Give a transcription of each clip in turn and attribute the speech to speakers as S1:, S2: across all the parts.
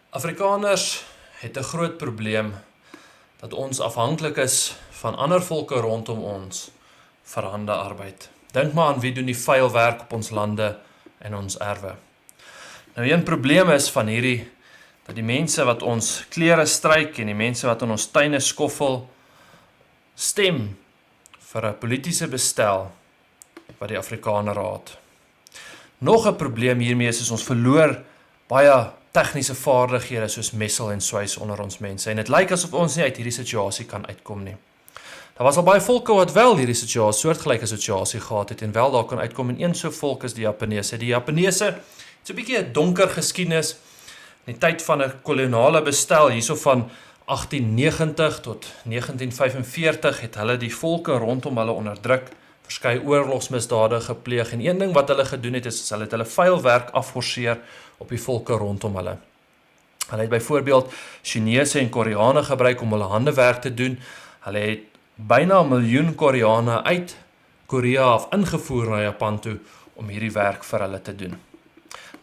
S1: Afrikaners het 'n groot probleem dat ons afhanklik is van ander volke rondom ons vir hande arbeid. Dink maar aan wie doen die vuil werk op ons lande en ons erwe. Nou een probleem is van hierdie, dat die mense wat ons klere stryk en die mense wat in ons tuine skoffel, stem vir 'n politieke bestel wat die Afrikaner haat. Nog 'n probleem hiermee is ons verloor baie tegniese vaardighede soos messel en swys onder ons mense, en dit lyk asof ons nie uit hierdie situasie kan uitkom nie. Daar was al baie volke wat wel hierdie situasie, soortgelyke situasie gehad het en wel daar kan uitkom, en een so volk is die Japaneese. Die Japaneese het so 'n bietjie 'n donker geskiedenis in die tyd van 'n koloniale bestel, hierso van 1890 tot 1945 het hulle die volke rondom hulle onderdruk, verskeie oorlogsmisdade gepleeg, en een ding wat hulle gedoen het, is hulle het hulle vuil werk afforceer op die volke rondom hulle. Hulle het byvoorbeeld Chinese en Koreane gebruik om hulle handewerk te doen. Hulle het byna 1 miljoen Koreane uit Korea af ingevoer na Japan toe om hierdie werk vir hulle te doen.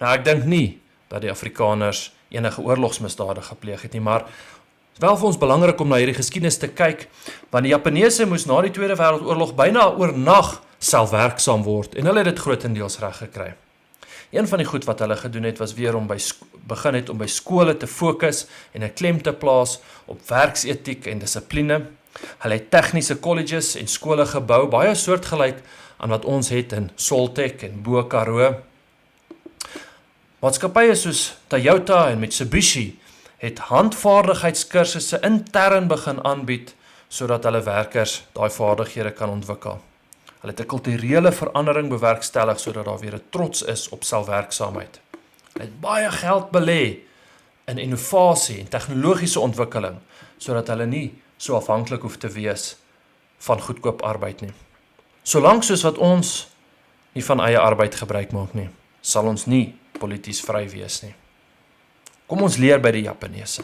S1: Nou ek dink nie dat die Afrikaners enige oorlogsmisdade gepleeg het nie, maar het is wel vir ons belangrik om na hierdie geskiedenis te kyk, want die Japaneese moes na die Tweede Wêreldoorlog byna oornag selfwerksaam word, en hulle het dit grootendeels reg gekry. Een van die goed wat hulle gedoen het, was weer om begin het om by skole te fokus en 'n klem te plaas op werksetiek en dissipline. Hulle het tegniese colleges en skole gebou, baie soortgelyk aan wat ons het in Soltech en Bo Karoo. Maatskappye soos Toyota en Mitsubishi het handvaardigheidskursusse intern begin aanbied, sodat hulle werkers daai vaardighede kan ontwikkel. Hulle het 'n kulturele verandering bewerkstellig, sodat daar weer 'n trots is op selfwerksaamheid. Hulle het baie geld belê in innovasie en tegnologiese ontwikkeling, sodat hulle nie so afhanklik hoef te wees van goedkoop arbeid nie. Solank soos wat ons nie van eie arbeid gebruik maak nie, sal ons nie polities vry wees nie. Kom ons leer by die Japaneese.